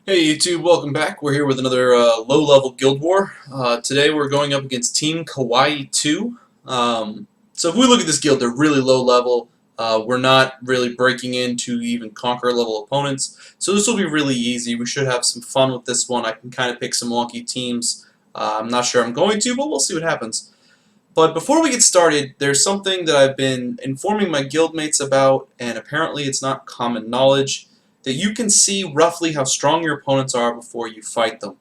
Hey YouTube, welcome back. We're here with another low-level Guild War. Today we're going up against TeamKawaii2. So if we look at this guild, they're really low level. We're not really breaking in to even conquer level opponents. So this will be really easy. We should have some fun with this one. I can kind of pick some wonky teams. I'm not sure I'm going to, but we'll see what happens. But before we get started, there's something that I've been informing my guildmates about, and apparently it's not common knowledge, that you can see roughly how strong your opponents are before you fight them.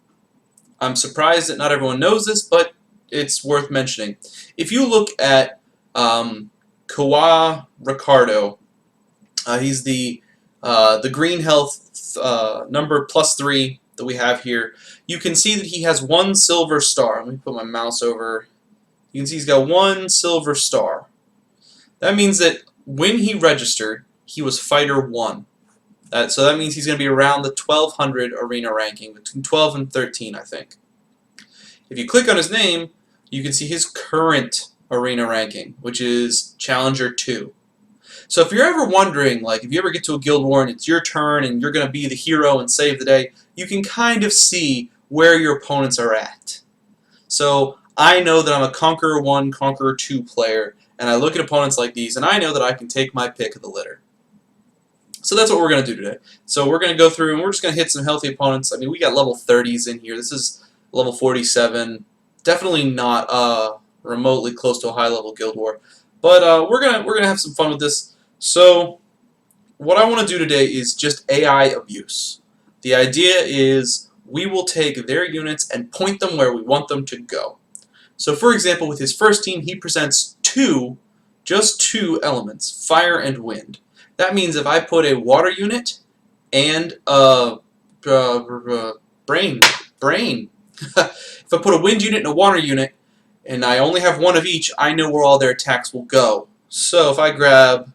I'm surprised that not everyone knows this, but it's worth mentioning. If you look at Kawa Ricardo, he's the green health number +3 that we have here. You can see that he has 1 silver star. Let me put my mouse over. You can see he's got 1 silver star. That means that when he registered, he was Fighter 1. So that means he's going to be around the 1200 arena ranking, between 12 and 13, I think. If you click on his name, you can see his current arena ranking, which is Challenger 2. So if you're ever wondering, like if you ever get to a guild war and it's your turn and you're going to be the hero and save the day, you can kind of see where your opponents are at. So I know that I'm a Conqueror 1, Conqueror 2 player, and I look at opponents like these, and I know that I can take my pick of the litter. So that's what we're going to do today. So we're going to go through and we're just going to hit some healthy opponents. I mean, we got level 30s in here. This is level 47. Definitely not remotely close to a high-level guild war. But we're gonna have some fun with this. So what I want to do today is just AI abuse. The idea is we will take their units and point them where we want them to go. So for example, with his first team, he presents just two elements, fire and wind. That means if I put a water unit and a brain. If I put a wind unit and a water unit, and I only have one of each, I know where all their attacks will go. So if I grab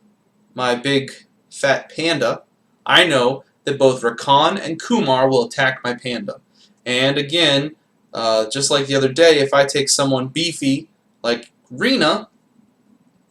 my big fat panda, I know that both Rakan and Kumar will attack my panda. And again, just like the other day, if I take someone beefy like Rena,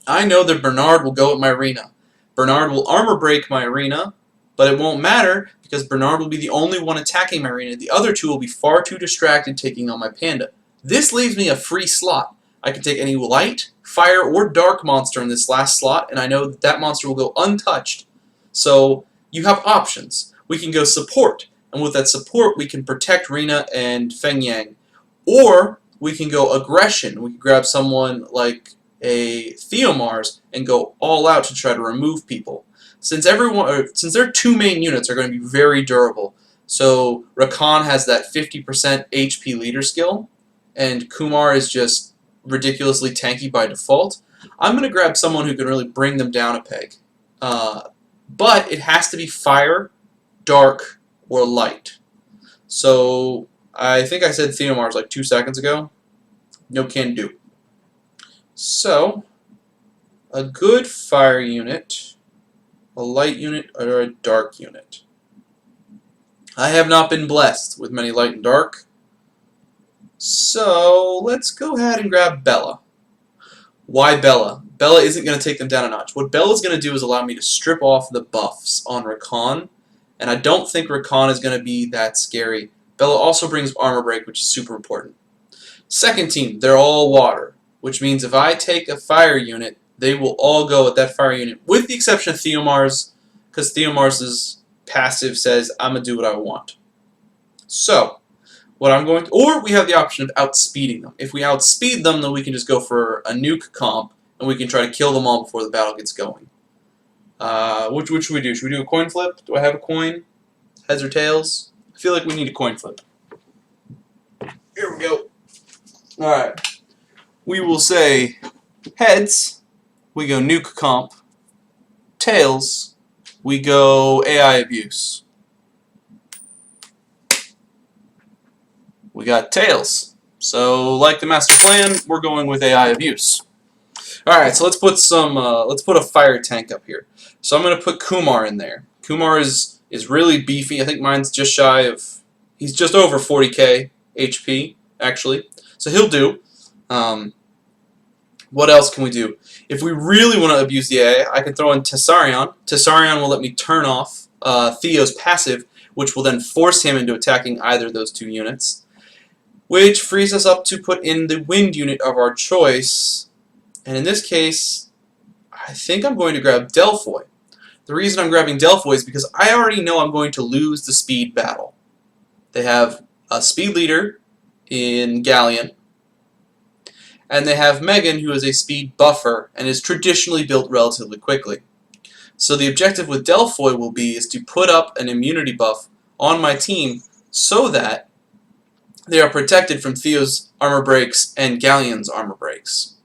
I know that Bernard will go at my Rena. Bernard will armor break my arena, but it won't matter because Bernard will be the only one attacking my arena. The other two will be far too distracted taking on my panda. This leaves me a free slot. I can take any light, fire, or dark monster in this last slot, and I know that that monster will go untouched. So you have options. We can go support, and with that support we can protect Rena and Feng Yang. Or we can go aggression. We can grab someone like a Theomars and go all out to try to remove people. Since their two main units are going to be very durable, so Rakan has that 50% HP leader skill, and Kumar is just ridiculously tanky by default, I'm going to grab someone who can really bring them down a peg. But it has to be fire, dark, or light. So I think I said Theomars like 2 seconds ago. No can do. So, a good fire unit, a light unit, or a dark unit. I have not been blessed with many light and dark, so let's go ahead and grab Bella. Why Bella? Bella isn't going to take them down a notch. What Bella's going to do is allow me to strip off the buffs on Rakan, and I don't think Rakan is going to be that scary. Bella also brings armor break, which is super important. Second team, they're all water, which means if I take a fire unit, they will all go at that fire unit, with the exception of Theomars, because Theomars' passive says, I'm going to do what I want. So, what I'm going to, or we have the option of outspeeding them. If we outspeed them, then we can just go for a nuke comp, and we can try to kill them all before the battle gets going. Which should we do? Should we do a coin flip? Do I have a coin? Heads or tails? I feel like we need a coin flip. Here we go. Alright. We will say heads, we go nuke comp. Tails, we go AI abuse. We got tails. So, like the master plan, we're going with AI abuse. Alright, so let's put a fire tank up here. So I'm gonna put Kumar in there. Kumar is really beefy. I think mine's just shy of, he's just over 40k HP, actually. So he'll do. What else can we do? If we really want to abuse the AI, I can throw in Tessarion. Tessarion will let me turn off Theo's passive, which will then force him into attacking either of those 2 units, which frees us up to put in the wind unit of our choice. And in this case, I think I'm going to grab Delphoid. The reason I'm grabbing Delphoid is because I already know I'm going to lose the speed battle. They have a speed leader in Galleon, and they have Megan, who is a speed buffer and is traditionally built relatively quickly. So the objective with Delphoid will be is to put up an immunity buff on my team so that they are protected from Theo's armor breaks and Galleon's armor breaks.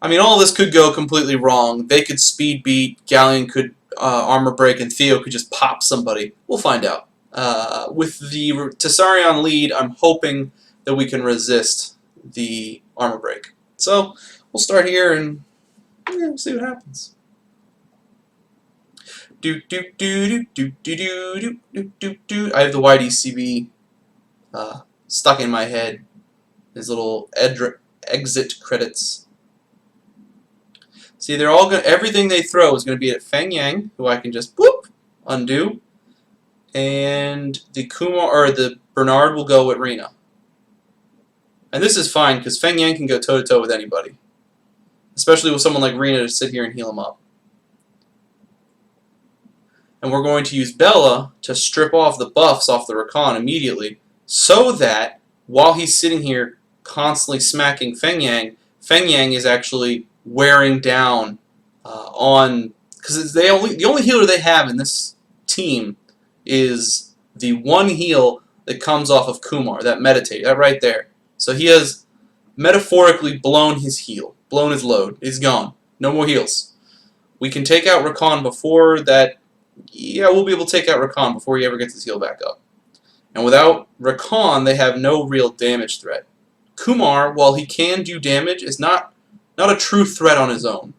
I mean, all this could go completely wrong. They could speed beat, Galleon could armor break, and Theo could just pop somebody. We'll find out. With the Tessarion lead, I'm hoping that we can resist the armor break. So we'll start here and we'll see what happens. I have the YDCB stuck in my head. His little exit credits. See, they're all going. Everything they throw is going to be at Feng Yang, who I can just whoop undo, and the Kumar or the Bernard will go at Rena. And this is fine because Feng Yang can go toe to toe with anybody, especially with someone like Rena to sit here and heal him up. And we're going to use Bella to strip off the buffs off the Rakan immediately, so that while he's sitting here constantly smacking Feng Yang is actually wearing down on, because the only healer they have in this team is the one heal that comes off of Kumar, that meditate, that right there. So he has metaphorically blown his heal, blown his load. He's gone. No more heals. We can take out Rakan before that. Yeah, we'll be able to take out Rakan before he ever gets his heal back up. And without Rakan, they have no real damage threat. Kumar, while he can do damage, is not a true threat on his own.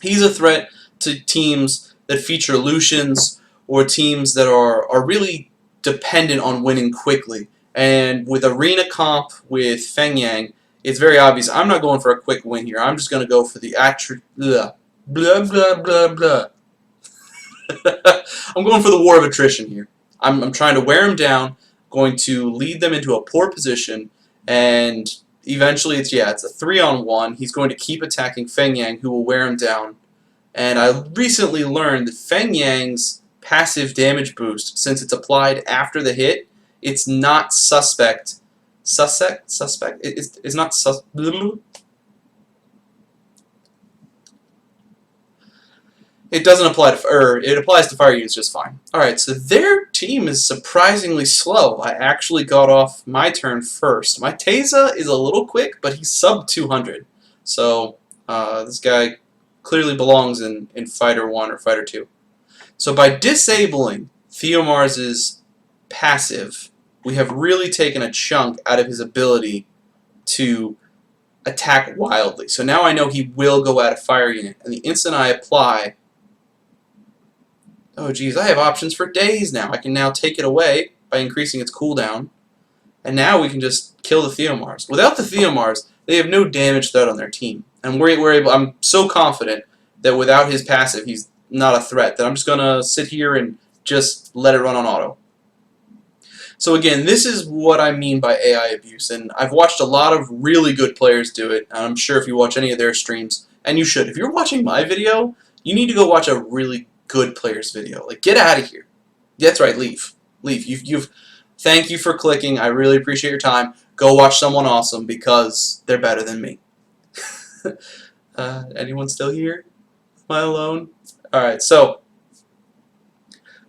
He's a threat to teams that feature Lucians or teams that are really dependent on winning quickly. And with Arena comp with Feng Yang, it's very obvious I'm not going for a quick win here. I'm just going to go for the blah, blah, blah, blah. I'm going for the war of attrition here. I'm trying to wear him down, going to lead them into a poor position, and eventually it's a 3-on-1. He's going to keep attacking Feng Yang, who will wear him down. And I recently learned that Feng Yang's passive damage boost, since it's applied after the hit, it's not suspect. Suspect? It's not It doesn't apply to, it applies to fire units just fine. Alright, so their team is surprisingly slow. I actually got off my turn first. My Teza is a little quick, but he's sub 200. So, this guy clearly belongs in Fighter 1 or Fighter 2. So by disabling Theomars's passive, we have really taken a chunk out of his ability to attack wildly. So now I know he will go at a fire unit, and the instant I apply, oh geez, I have options for days now. I can now take it away by increasing its cooldown, and now we can just kill the Theomars. Without the Theomars, they have no damage threat on their team, and I'm so confident that without his passive, he's not a threat, that I'm just going to sit here and just let it run on auto. So again, this is what I mean by AI abuse, and I've watched a lot of really good players do it, and I'm sure if you watch any of their streams, and you should, if you're watching my video, you need to go watch a really good player's video. Like, get out of here. That's right, leave. Leave. Thank you for clicking. I really appreciate your time. Go watch someone awesome because they're better than me. Anyone still here? Am I alone? Alright, so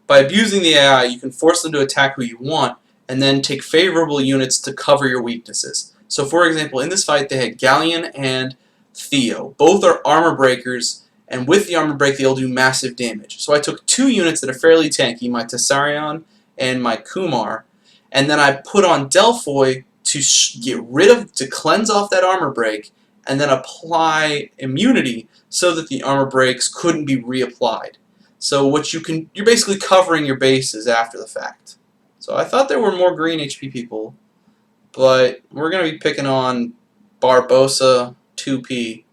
by abusing the AI, you can force them to attack who you want and then take favorable units to cover your weaknesses. So for example, in this fight they had Galleon and Theo. Both are armor breakers, and with the armor break they'll do massive damage. So I took 2 units that are fairly tanky, my Tessarion and my Kumar, and then I put on Delphoid to cleanse off that armor break and then apply immunity so that the armor breaks couldn't be reapplied. So you're basically covering your bases after the fact. So I thought there were more green HP people, but we're going to be picking on Barbosa 2P.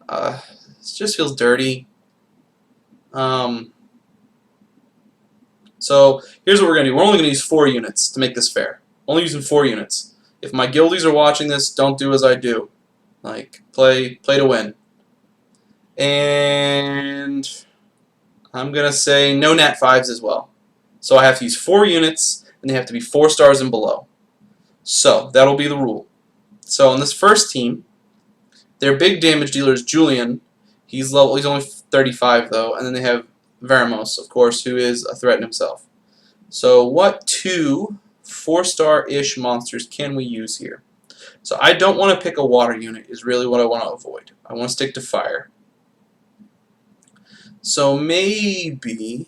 This just feels dirty. So here's what we're going to do. We're only going to use 4 units to make this fair. Only using 4 units. If my guildies are watching this, don't do as I do. Like, play to win. And I'm going to say no nat 5s as well. So I have to use 4 units, and they have to be 4 stars and below. So that'll be the rule. So on this first team, their big damage dealer is Julian. He's only 35 though, and then they have Veramos, of course, who is a threat in himself. So what 2 4-star-ish monsters can we use here? So I don't want to pick a water unit is really what I want to avoid. I want to stick to fire. So maybe,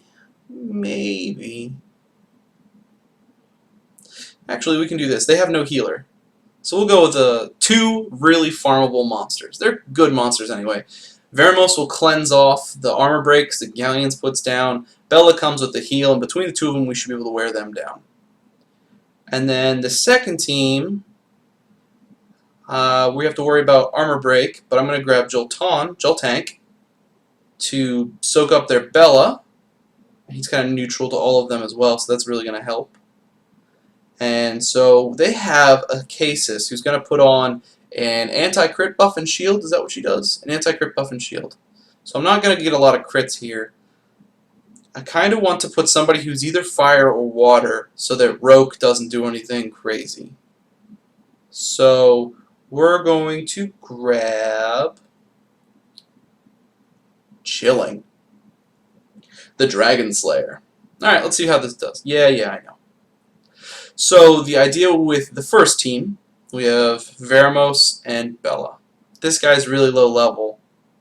actually we can do this. They have no healer. So we'll go with 2 really farmable monsters. They're good monsters anyway. Veramos will cleanse off the armor breaks that Galleons puts down. Bella comes with the heal, and between the 2 of them we should be able to wear them down. And then the second team, we have to worry about armor break, but I'm going to grab Joltank, to soak up their Bella. He's kind of neutral to all of them as well, so that's really going to help. And so they have a Casus who's going to put on an anti-crit buff and shield. Is that what she does? An anti-crit buff and shield. So I'm not going to get a lot of crits here. I kind of want to put somebody who's either fire or water so that Roke doesn't do anything crazy. So we're going to grab Chilling, the Dragon Slayer. Alright, let's see how this does. Yeah, I know. So the idea with the first team, we have Veramos and Bella. This guy's really low level.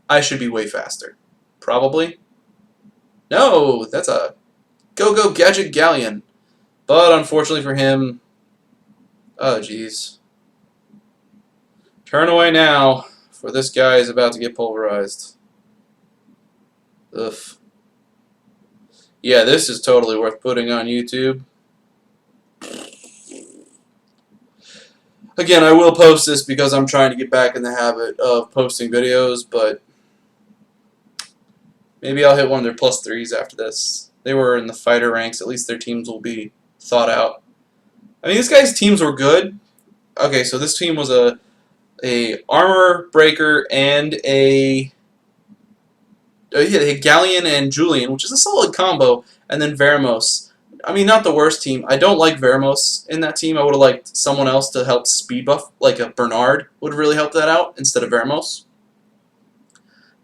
I should be way faster. Probably. No, that's a go-go gadget galleon. But unfortunately for him, oh jeez. Turn away now, for this guy is about to get pulverized. Ugh. Yeah, this is totally worth putting on YouTube. Again, I will post this because I'm trying to get back in the habit of posting videos, but maybe I'll hit one of their +3s after this. They were in the fighter ranks. At least their teams will be thought out. I mean, this guy's teams were good. Okay, so this team was a armor breaker and a Galleon and Julian, which is a solid combo, and then Veramos. I mean, not the worst team. I don't like Veramos in that team. I would have liked someone else to help speed buff, like a Bernard would really help that out instead of Veramos.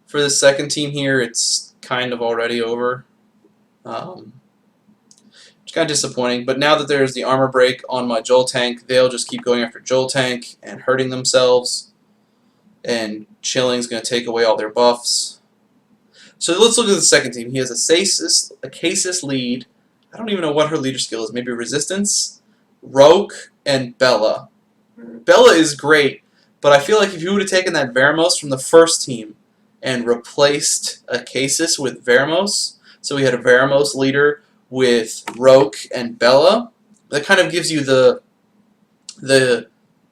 For the second team here, it's kind of already over. It's kind of disappointing, but now that there's the armor break on my Joltank, they'll just keep going after Joltank and hurting themselves, and Chilling's going to take away all their buffs. So let's look at the second team. He has a Casus lead. I don't even know what her leader skill is. Maybe Resistance, Roke, and Bella. Bella is great, but I feel like if you would have taken that Veramos from the first team and replaced a Casus with Veramos, so we had a Veramos leader with Roke and Bella, that kind of gives you the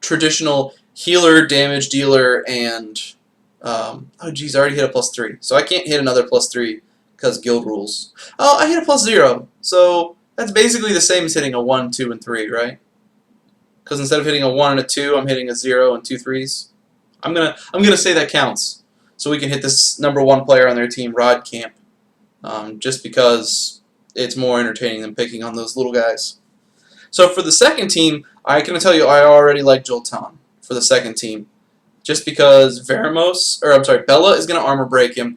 traditional healer, damage dealer, and oh geez, I already hit a +3, so I can't hit another +3 because guild rules. Oh, I hit a +0, so that's basically the same as hitting a 1, 2, and 3, right? Because instead of hitting a 1 and a 2, I'm hitting a 0 and 2 3s. I'm gonna say that counts, so we can hit this #1 player on their team, Rod Camp, just because it's more entertaining than picking on those little guys. So for the second team, I can tell you I already like Joltan for the second team, just because Bella is gonna armor break him.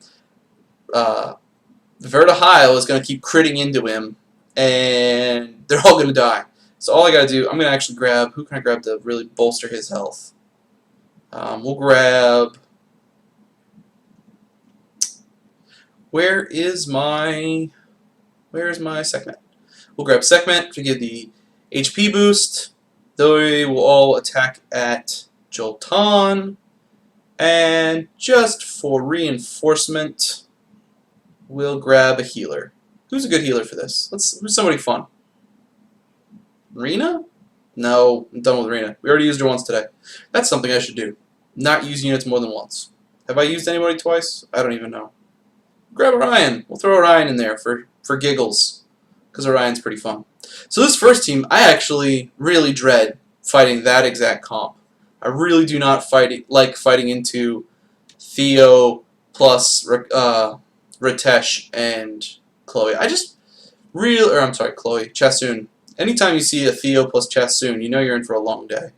Vertihile is going to keep critting into him, and they're all going to die. So all I got to do, I'm going to actually grab, who can I grab to really bolster his health? We'll grab, where's my Sekhmet? We'll grab Sekhmet to give the HP boost. They will all attack at Joltan, and just for reinforcement, we'll grab a healer. Who's a good healer for this? Who's somebody fun? Rena? No, I'm done with Rena. We already used her once today. That's something I should do. Not use units more than once. Have I used anybody twice? I don't even know. Grab Orion. We'll throw Orion in there for giggles. because Orion's pretty fun. So this first team, I actually really dread fighting that exact comp. I really do not like fighting into Theo plus Ritesh and Chloe. I'm sorry, Chloe, Chasun. Anytime you see a Theo plus Chasun, you know you're in for a long day.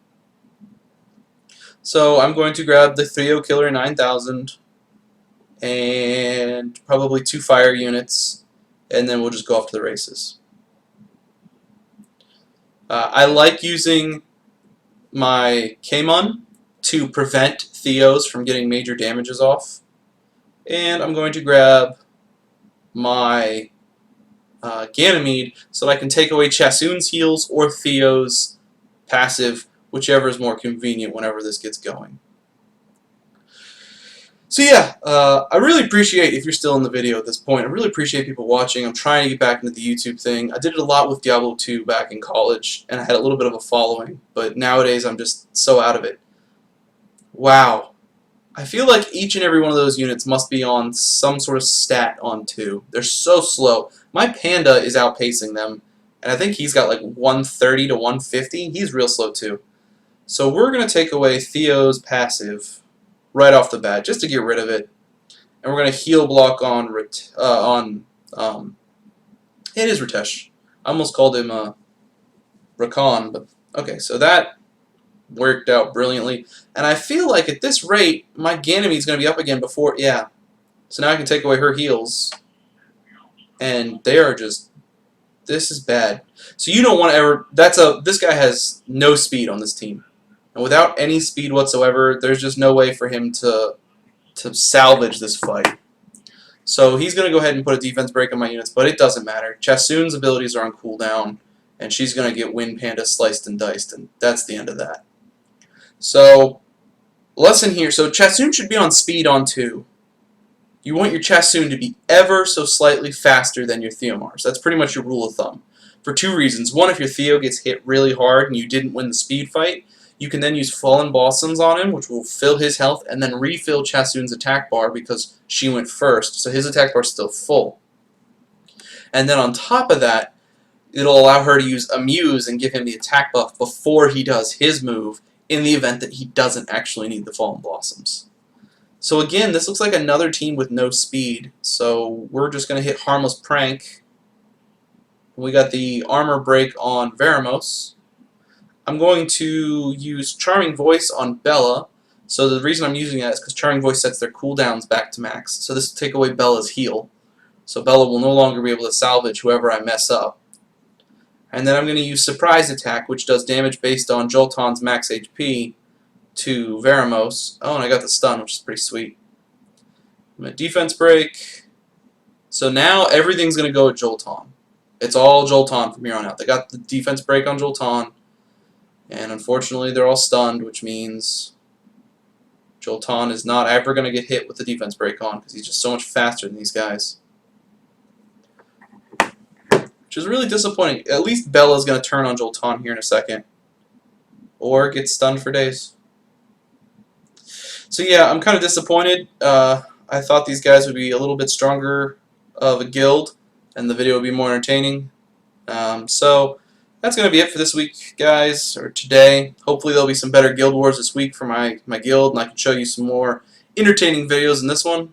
So I'm going to grab the Theo Killer 9000 and probably 2 fire units, and then we'll just go off to the races. I like using my Kamon to prevent Theos from getting major damages off, and I'm going to grab my Ganymede so that I can take away Chasun's heals or Theo's passive, whichever is more convenient whenever this gets going. So yeah, I really appreciate, if you're still in the video at this point, I really appreciate people watching. I'm trying to get back into the YouTube thing. I did it a lot with Diablo 2 back in college, and I had a little bit of a following, but nowadays I'm just so out of it. Wow. I feel like each and every one of those units must be on some sort of stat on 2. They're so slow. My Panda is outpacing them, and I think he's got like 130 to 150. He's real slow too. So we're going to take away Theo's passive right off the bat, just to get rid of it. And we're going to heal block on it is Ritesh. I almost called him Rakan, but okay, so that worked out brilliantly. And I feel like at this rate, my Ganymede's going to be up again before, yeah. So now I can take away her heals. And they are just, this is bad. So you don't want to ever, this guy has no speed on this team. And without any speed whatsoever, there's just no way for him to salvage this fight. So he's going to go ahead and put a defense break on my units, but it doesn't matter. Chasun's abilities are on cooldown, and she's going to get Wind Panda sliced and diced, and that's the end of that. So, lesson here. So Chasun should be on speed on 2. You want your Chasun to be ever so slightly faster than your Theomars. That's pretty much your rule of thumb. For 2 reasons. One, if your Theo gets hit really hard and you didn't win the speed fight, you can then use Fallen Blossoms on him, which will fill his health, and then refill Chasun's attack bar because she went first, so his attack bar is still full. And then on top of that, it'll allow her to use Amuse and give him the attack buff before he does his move, in the event that he doesn't actually need the Fallen Blossoms. So again, this looks like another team with no speed, so we're just going to hit Harmless Prank. We got the armor break on Veramos. I'm going to use Charming Voice on Bella. So the reason I'm using that is because Charming Voice sets their cooldowns back to max. So this will take away Bella's heal. So Bella will no longer be able to salvage whoever I mess up. And then I'm going to use Surprise Attack, which does damage based on Jolton's max HP to Veramos. Oh, and I got the stun, which is pretty sweet. I'm going to Defense Break. So now everything's going to go at Jolton. It's all Jolton from here on out. They got the Defense Break on Jolton. And unfortunately, they're all stunned, which means Jolton is not ever going to get hit with the defense break on because he's just so much faster than these guys. Which is really disappointing. At least Bella's going to turn on Jolton here in a second. Or get stunned for days. So yeah, I'm kind of disappointed. I thought these guys would be a little bit stronger of a guild, and the video would be more entertaining. So that's going to be it for this week, guys, or today. Hopefully there'll be some better Guild Wars this week for my guild, and I can show you some more entertaining videos in this one.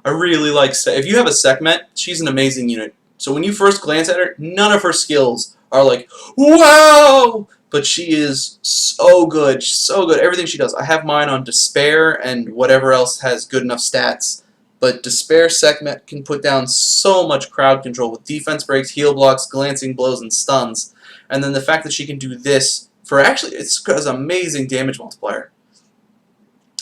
I really like if you have a Sekhmet, she's an amazing unit. So when you first glance at her, none of her skills are like, wow! But she is so good, so good. Everything she does. I have mine on Despair and whatever else has good enough stats. But Despair Sekhmet can put down so much crowd control with defense breaks, heal blocks, glancing blows, and stuns. And then the fact that she can do this for actually, it's an amazing damage multiplier.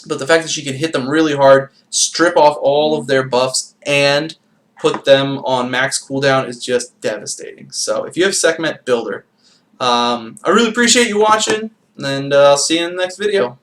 But the fact that she can hit them really hard, strip off all of their buffs, and put them on max cooldown is just devastating. So if you have Sekhmet, build her. I really appreciate you watching, and I'll see you in the next video.